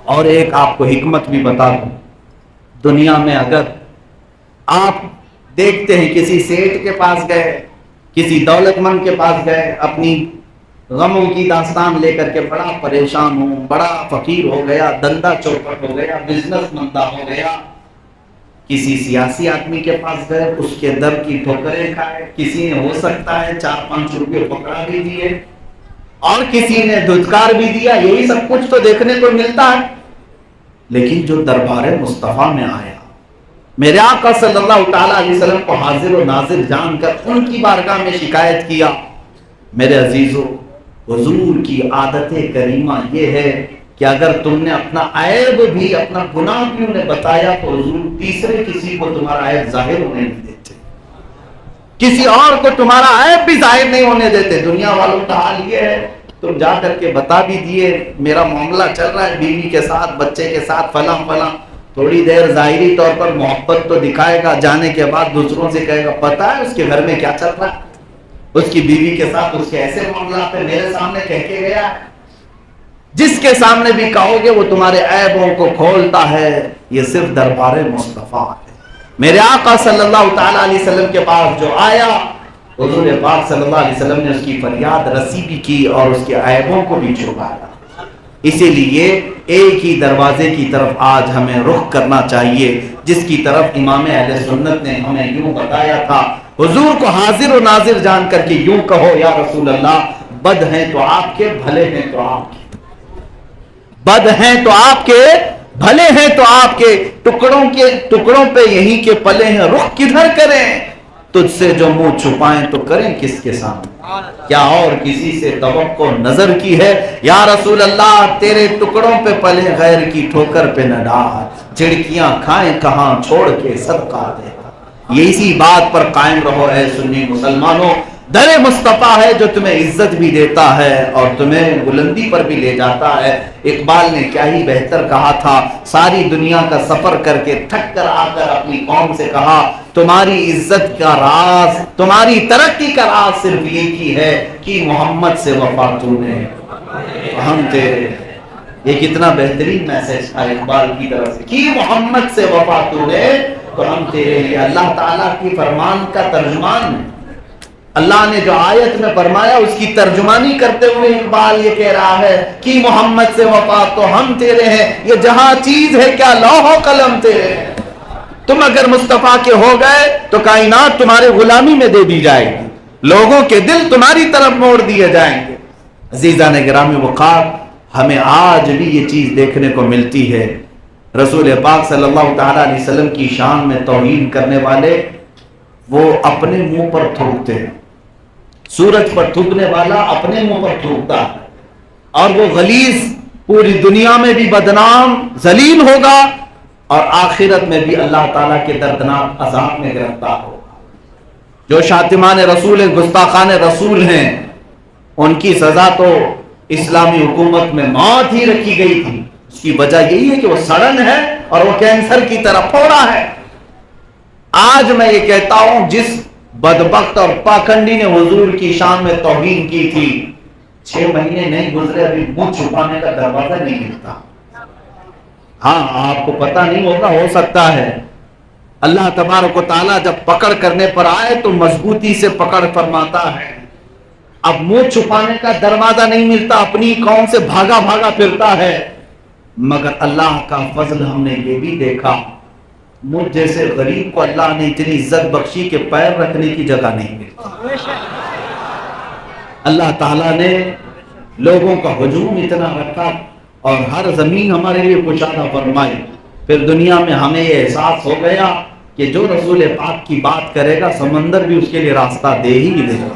اور ایک آپ کو حکمت بھی بتا دوں، دنیا میں اگر آپ دیکھتے ہیں کسی سیٹ کے پاس گئے، کسی دولت مند کے پاس گئے، اپنی غموں کی داستان لے کر کے بڑا پریشان ہوں، بڑا فقیر ہو گیا، دندہ چوپٹ ہو گیا، بزنس مندہ ہو گیا، کسی سیاسی آدمی کے پاس گئے، اس کے در کی ٹھوکریں کھائے، کسی نے ہو سکتا ہے 4-5 روپے پکڑا بھی دیے اور کسی نے دھتکار بھی دیا، یہی سب کچھ تو دیکھنے کو ملتا ہے۔ لیکن جو دربار مصطفیٰ میں آیا، میرے آقا صلی اللہ تعالیٰ علیہ وسلم کو حاضر و ناظر جان کر ان کی بارگاہ میں شکایت کیا، میرے عزیزو حضور کی عادت کریمہ یہ ہے کہ اگر تم نے اپنا عیب بھی، اپنا گناہ بھی انہیں بتایا تو حضور تیسرے کسی کو تمہارا عیب ظاہر ہونے نہیں دیتے، کسی اور کو تمہارا عیب بھی ظاہر نہیں ہونے دیتے۔ دنیا والوں کا حال یہ ہے، تم جا کر کے بتا بھی دیے میرا معاملہ چل رہا ہے بیوی کے ساتھ، بچے کے ساتھ، فلاں فلاں، تھوڑی دیر ظاہری طور پر محبت تو دکھائے گا، جانے کے بعد دوسروں سے کہے گا پتہ ہے اس کے گھر میں کیا چل رہا ہے، اس کی بیوی کے ساتھ اس کے ایسے معاملات ہیں، میرے سامنے کہہ کے گیا ہے۔ جس کے سامنے بھی کہو گے وہ تمہارے عیبوں کو کھولتا ہے۔ یہ صرف دربار مصطفیٰ ہے۔ میرے آقا صلی اللہ تعالیٰ علیہ وسلم کے پاس جو آیا، حضور پاک صلی اللہ علیہ وسلم نے اس کی فریاد رسی بھی کی اور اس کے عیبوں کو بھی چھپایا۔ اسی لیے ایک ہی دروازے کی طرف آج ہمیں رخ کرنا چاہیے، جس کی طرف امام اہل سنت نے ہمیں یوں بتایا تھا، حضور کو حاضر و ناظر جان کر کے یوں کہو یا رسول اللہ، بد ہیں تو آپ کے، بھلے ہیں تو آپ کے، بد ہیں تو آپ کے، بھلے ہیں تو آپ کے، ٹکڑوں پہ یہیں کے پلے ہیں، رخ کدھر کریں، تجھ سے جو منہ چھپائیں تو کریں کس کے سامنے، کیا اور کسی سے توقع نظر کی ہے، یا رسول اللہ تیرے ٹکڑوں پہ پلے، غیر کی ٹھوکر پہ نہ ڈال، جھڑکیاں کھائیں کہاں چھوڑ کے صدقہ دے۔ یہ اسی بات پر قائم رہو اے سنی مسلمانوں، در مصطفیٰ ہے جو تمہیں عزت بھی دیتا ہے اور تمہیں بلندی پر بھی لے جاتا ہے۔ اقبال نے کیا ہی بہتر کہا تھا، ساری دنیا کا سفر کر کے تھک کر آ کر اپنی قوم سے کہا، تمہاری عزت کا راز، تمہاری ترقی کا راز صرف ایک ہی ہے کہ محمد سے وفا تو نے، ہم تیرے۔ یہ کتنا بہترین میسج تھا اقبال کی طرف سے، کہ محمد سے وفا تو نے تو ہم تیرے۔ یہ اللہ تعالیٰ کی فرمان کا ترجمان ہے۔ اللہ نے جو آیت میں فرمایا اس کی ترجمانی کرتے ہوئے اقبال یہ کہہ رہا ہے کہ محمد سے وفا تو ہم تیرے ہیں، یہ جہاں چیز ہے کیا لوح و قلم تیرے ہیں۔ تم اگر مصطفیٰ کے ہو گئے تو کائنات تمہارے غلامی میں دے دی جائے گی، لوگوں کے دل تمہاری طرف موڑ دیے جائیں گے۔ عزیزان گرامی وقار، ہمیں آج بھی یہ چیز دیکھنے کو ملتی ہے، رسول پاک صلی اللہ تعالیٰ علیہ وسلم کی شان میں توہین کرنے والے وہ اپنے منہ پر تھوکتے ہیں، سورج پر تھوکنے والا اپنے منہ پر تھوکتا ہے، اور وہ غلیظ پوری دنیا میں بھی بدنام ذلیل ہوگا اور آخرت میں بھی اللہ تعالیٰ کے دردناک عذاب میں گرفتار ہوگا۔ جو شاتمان رسول گستاخان رسول ہیں ان کی سزا تو اسلامی حکومت میں موت ہی رکھی گئی تھی، اس کی وجہ یہی ہے کہ وہ سڑن ہے اور وہ کینسر کی طرح پھوڑا ہے۔ آج میں یہ کہتا ہوں، جس بدبخت اور پاکھنڈی نے حضور کی شان میں توہین کی تھی، 6 مہینے نہیں گزرے ابھی منہ چھپانے کا دروازہ نہیں ملتا۔ ہاں آپ کو پتہ نہیں ہوگا، ہو سکتا ہے اللہ تبارک و تعالیٰ جب پکڑ کرنے پر آئے تو مضبوطی سے پکڑ فرماتا ہے۔ اب منہ چھپانے کا دروازہ نہیں ملتا، اپنی قوم سے بھاگا بھاگا پھرتا ہے، مگر اللہ کا فضل ہم نے یہ بھی دیکھا، مجھ جیسے غریب کو اللہ نے اتنی عزت بخشی کہ پیر رکھنے کی جگہ نہیں ملتی۔ اللہ تعالیٰ نے لوگوں کا ہجوم اتنا رکھا اور ہر زمین ہمارے لیے کشادہ فرمائی، پھر دنیا میں ہمیں یہ احساس ہو گیا کہ جو رسول پاک کی بات کرے گا سمندر بھی اس کے لیے راستہ دے ہی دے گا،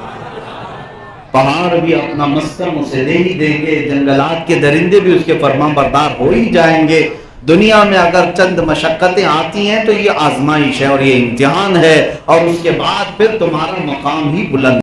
پہاڑ بھی اپنا مسکن اسے دے ہی دیں گے، جنگلات کے درندے بھی اس کے فرمان بردار ہو ہی جائیں گے۔ دنیا میں اگر چند مشقتیں آتی ہیں تو یہ آزمائش ہے اور یہ امتحان ہے، اور اس کے بعد پھر تمہارا مقام ہی بلند